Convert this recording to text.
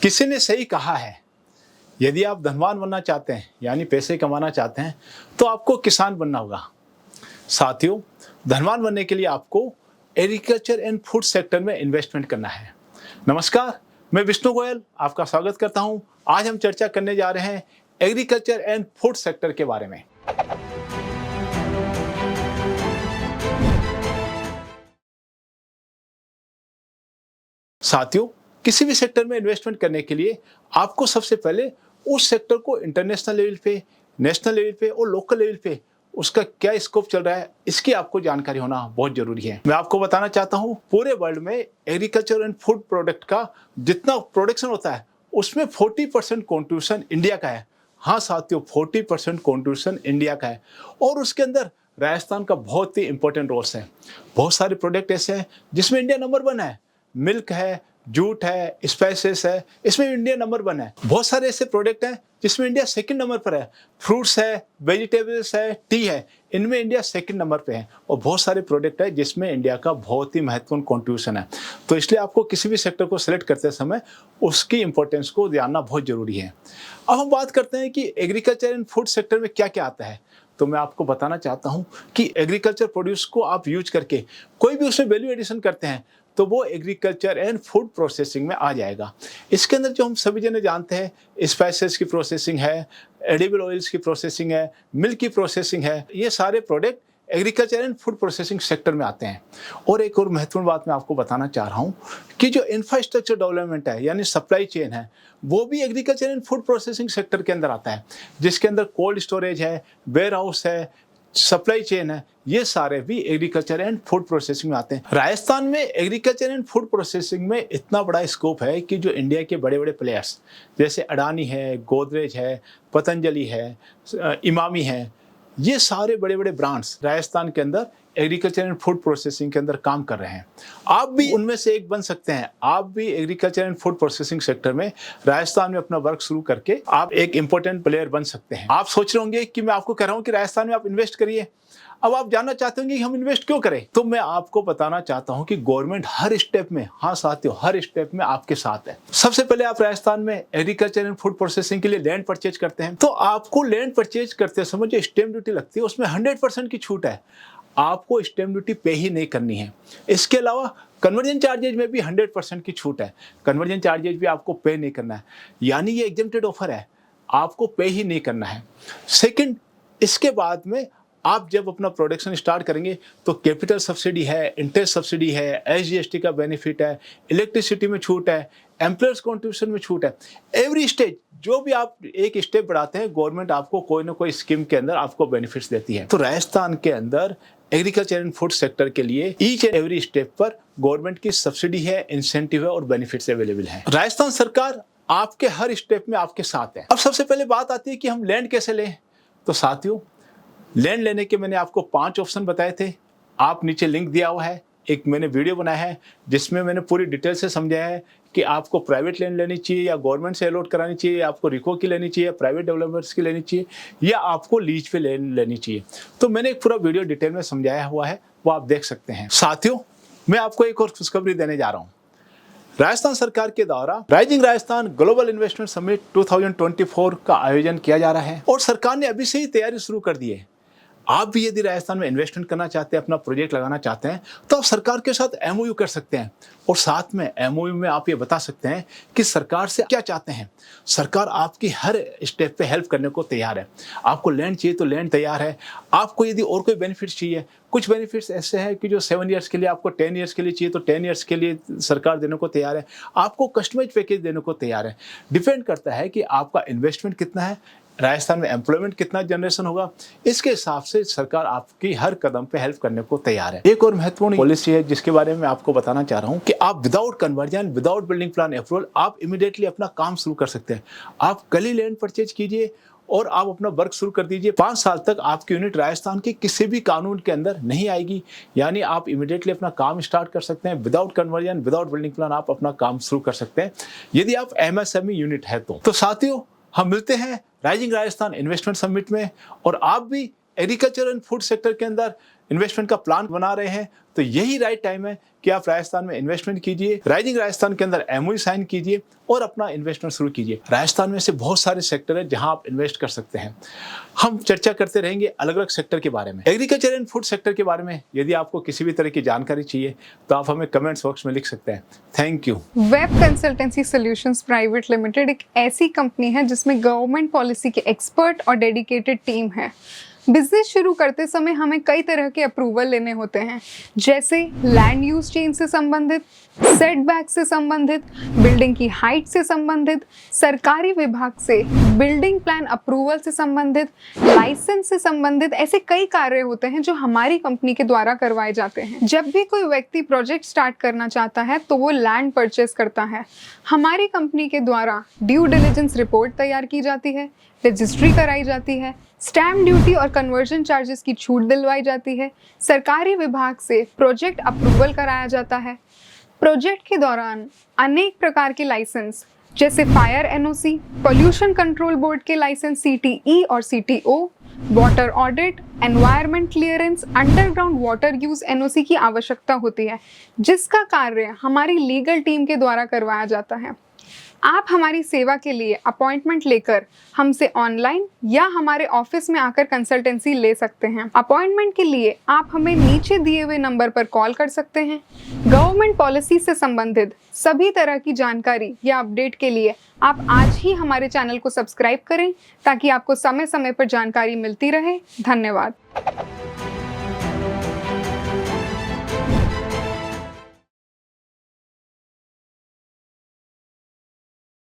किसी ने सही कहा है, यदि आप धनवान बनना चाहते हैं यानी पैसे कमाना चाहते हैं तो आपको किसान बनना होगा। साथियों, धनवान बनने के लिए आपको एग्रीकल्चर एंड फूड सेक्टर में इन्वेस्टमेंट करना है। नमस्कार, मैं विष्णु गोयल आपका स्वागत करता हूं। आज हम चर्चा करने जा रहे हैं एग्रीकल्चर एंड फूड सेक्टर के बारे में। साथियों, किसी भी सेक्टर में इन्वेस्टमेंट करने के लिए आपको सबसे पहले उस सेक्टर को इंटरनेशनल लेवल पे, नेशनल लेवल पे और लोकल लेवल पे उसका क्या स्कोप चल रहा है, इसकी आपको जानकारी होना बहुत जरूरी है। मैं आपको बताना चाहता हूँ, पूरे वर्ल्ड में एग्रीकल्चर एंड फूड प्रोडक्ट का जितना प्रोडक्शन होता है उसमें 40% कॉन्ट्रीब्यूशन इंडिया का है। हाँ साथियों, 40% कॉन्ट्रीब्यूशन इंडिया का है और उसके अंदर राजस्थान का बहुत ही इंपॉर्टेंट रोल है। बहुत सारे प्रोडक्ट ऐसे हैं जिसमें इंडिया नंबर 1 है। मिल्क है, जूट है, स्पाइसेस है, इसमें इंडिया नंबर 1 है। बहुत सारे ऐसे प्रोडक्ट हैं जिसमें इंडिया सेकंड नंबर पर है। फ्रूट्स है, वेजिटेबल्स है, टी है, इनमें इंडिया सेकंड नंबर पे है। और बहुत सारे प्रोडक्ट है जिसमें इंडिया का बहुत ही महत्वपूर्ण कंट्रीब्यूशन है। तो इसलिए आपको किसी भी सेक्टर को सिलेक्ट करते समय उसकी इंपॉर्टेंस को जानना बहुत जरूरी है। अब हम बात करते हैं कि एग्रीकल्चर एंड फूड सेक्टर में क्या क्या आता है। तो मैं आपको बताना चाहता हूँ कि एग्रीकल्चर प्रोड्यूस को आप यूज करके कोई भी उसमें वैल्यू एडिशन करते हैं तो वो एग्रीकल्चर एंड फूड प्रोसेसिंग में आ जाएगा। इसके अंदर जो हम सभी जने जानते हैं, स्पाइसेस की प्रोसेसिंग है, एडिबल ऑयल्स की प्रोसेसिंग है, मिल्क की प्रोसेसिंग है, ये सारे product agriculture and food processing sector में आते हैं। और एक और महत्वपूर्ण बात मैं आपको बताना चाह रहा हूँ कि जो इंफ्रास्ट्रक्चर डेवलपमेंट है यानी सप्लाई चेन है, वो भी agriculture and food processing sector के अंदर आता है, जिसके अंदर कोल्ड स्टोरेज है, वेयर हाउस है, सप्लाई चेन है, ये सारे भी एग्रीकल्चर एंड फूड प्रोसेसिंग में आते हैं। राजस्थान में एग्रीकल्चर एंड फूड प्रोसेसिंग में इतना बड़ा स्कोप है कि जो इंडिया के बड़े बड़े प्लेयर्स जैसे अडानी है, गोदरेज है, पतंजलि है, इमामी है, ये सारे बड़े बड़े ब्रांड्स राजस्थान के अंदर एग्रीकल्चर एंड फूड प्रोसेसिंग के अंदर काम कर रहे हैं। आप भी उनमें से एक बन सकते हैं। आप भी agriculture and food processing sector में राजस्थान में अपना वर्क शुरू करके आप एक इंपॉर्टेंट प्लेयर बन सकते हैं। आप सोच रहे होंगे कि मैं आपको कह रहा हूं कि राजस्थान में आप इन्वेस्ट करिए। अब आप जानना चाहते होंगे कि हम इन्वेस्ट क्यों करें, तो मैं आपको बताना चाहता हूं कि गवर्नमेंट हर स्टेप में, हाँ साथियों, हर स्टेप में आपके साथ है। सबसे पहले आप राजस्थान में एग्रीकल्चर एंड फूड प्रोसेसिंग के लिए लैंड परचेज करते हैं, तो आपको लैंड परचेज करते समय जो स्टैंप ड्यूटी लगती है उसमें 100% की छूट है। आपको स्टैंप ड्यूटी पे ही नहीं करनी है। इसके अलावा कन्वर्जन चार्जेज में भी 100% की छूट है। कन्वर्जन चार्जेज भी आपको पे नहीं करना है, यानी ये एग्जेम्प्टेड ऑफर है, आपको पे ही नहीं करना है। सेकंड, इसके बाद में आप जब अपना प्रोडक्शन स्टार्ट करेंगे तो कैपिटल सब्सिडी है, इंटरेस्ट सब्सिडी है, SGST का बेनिफिट है, इलेक्ट्रिसिटी में छूट है, एम्प्लॉयर्स कॉन्ट्रीब्यूशन में छूट है। एवरी स्टेज जो भी आप एक स्टेप बढ़ाते हैं, गवर्नमेंट आपको कोई ना कोई स्कीम के अंदर आपको बेनिफिट्स देती है। तो राजस्थान के अंदर एग्रीकल्चर एंड फूड सेक्टर के लिए ईच एंड एवरी स्टेप पर गवर्नमेंट की सब्सिडी है, इंसेंटिव है और बेनिफिट्स अवेलेबल है। राजस्थान सरकार आपके हर स्टेप में आपके साथ है। अब सबसे पहले बात आती है कि हम लैंड कैसे लें। तो साथियों, लैंड लेने के मैंने आपको 5 ऑप्शन बताए थे। आप नीचे लिंक दिया हुआ है, एक मैंने वीडियो बनाया है जिसमें मैंने पूरी डिटेल से समझाया है कि आपको प्राइवेट लैंड लेनी चाहिए या गवर्नमेंट से अलॉट करानी चाहिए, आपको रिको की लेनी चाहिए, प्राइवेट डेवलपर्स की लेनी चाहिए या आपको लीज पे लैंड लेनी चाहिए। तो मैंने एक पूरा वीडियो डिटेल में समझाया हुआ है, वो आप देख सकते हैं। साथियों, मैं आपको एक और खुशखबरी देने जा रहा हूँ। राजस्थान सरकार के द्वारा rising Rajasthan global investment summit 2024 का आयोजन किया जा रहा है और सरकार ने अभी से ही तैयारी शुरू कर दी है। आप भी यदि राजस्थान में इन्वेस्टमेंट करना चाहते हैं, अपना प्रोजेक्ट लगाना चाहते हैं, तो आप सरकार के साथ MOU कर सकते हैं और साथ में MOU में आप ये बता सकते हैं कि सरकार से क्या चाहते हैं। सरकार आपकी हर स्टेप पे हेल्प करने को तैयार है। आपको लैंड चाहिए तो लैंड तैयार है। आपको यदि और कोई बेनिफिट्स चाहिए, कुछ बेनिफिट्स ऐसे हैं कि जो 7 ईयर्स के लिए, आपको 10 ईयर्स के लिए चाहिए तो 10 ईयर्स के लिए सरकार देने को तैयार है। आपको कस्टमाइज पैकेज देने को तैयार है। डिपेंड करता है कि आपका इन्वेस्टमेंट कितना है, राजस्थान में एम्प्लॉयमेंट कितना जनरेशन होगा, इसके हिसाब से सरकार आपकी हर कदम पे हेल्प करने को तैयार है। एक और महत्वपूर्ण पॉलिसी है जिसके बारे में आपको बताना चाह रहा हूं कि आप without conversion, without building plan approval आप इमीडिएटली अपना काम शुरू कर सकते हैं। आप कल ही लैंड परचेज कीजिए और आप अपना वर्क शुरू कर दीजिए। 5 साल तक आपकी यूनिट राजस्थान के किसी भी कानून के अंदर नहीं आएगी, यानी आप इमीडिएटली अपना काम स्टार्ट कर सकते हैं। Without conversion, without building plan आप अपना काम शुरू कर सकते हैं यदि आप MSME यूनिट है तो। साथियों, हम मिलते हैं राइजिंग राजस्थान इन्वेस्टमेंट समिट में और आप भी एग्रीकल्चर एंड फूड सेक्टर के अंदर इन्वेस्टमेंट का प्लान बना रहे हैं तो यही राइट टाइम है कि आप राजस्थान में इन्वेस्टमेंट कीजिए। राइजिंग राजस्थान के अंदर एमओयू साइन कीजिए और अपना इन्वेस्टमेंट शुरू कीजिए। राजस्थान में से बहुत सारे सेक्टर है जहां आप इन्वेस्ट कर सकते हैं। हम चर्चा करते रहेंगे अलग अलग सेक्टर के बारे में। एग्रीकल्चर एंड फूड सेक्टर के बारे में यदि आपको किसी भी तरह की जानकारी चाहिए तो आप हमें कमेंट्स बॉक्स में लिख सकते हैं। Thank you. Web consultancy solutions private limited एक ऐसी कंपनी है जिसमें गवर्नमेंट पॉलिसी के एक्सपर्ट और डेडिकेटेड टीम है। बिजनेस शुरू करते समय हमें कई तरह के अप्रूवल लेने होते हैं, जैसे लैंड यूज चेंज से संबंधित, सेटबैक से संबंधित, बिल्डिंग की हाइट से संबंधित, सरकारी विभाग से बिल्डिंग प्लान अप्रूवल से संबंधित, लाइसेंस से संबंधित। ऐसे कई कार्य होते हैं जो हमारी कंपनी के द्वारा करवाए जाते हैं। जब भी कोई व्यक्ति प्रोजेक्ट स्टार्ट करना चाहता है तो वो लैंड परचेस करता है। हमारी कंपनी के द्वारा ड्यू डिलिजेंस रिपोर्ट तैयार की जाती है, रजिस्ट्री कराई जाती है, स्टैम्प ड्यूटी और कन्वर्जन चार्जेस की छूट दिलवाई जाती है, सरकारी विभाग से प्रोजेक्ट अप्रूवल कराया जाता है। प्रोजेक्ट के दौरान अनेक प्रकार के लाइसेंस जैसे fire NOC, pollution control board के लाइसेंस सीटीई और CTO, water audit, environment clearance, underground water use NOC की आवश्यकता होती है, जिसका कार्य हमारी लीगल टीम के द्वारा करवाया जाता है। आप हमारी सेवा के लिए अपॉइंटमेंट लेकर हमसे ऑनलाइन या हमारे ऑफिस में आकर कंसल्टेंसी ले सकते हैं। अपॉइंटमेंट के लिए आप हमें नीचे दिए हुए नंबर पर कॉल कर सकते हैं। गवर्नमेंट पॉलिसी से संबंधित सभी तरह की जानकारी या अपडेट के लिए आप आज ही हमारे चैनल को सब्सक्राइब करें ताकि आपको समय समय पर जानकारी मिलती रहे। धन्यवाद।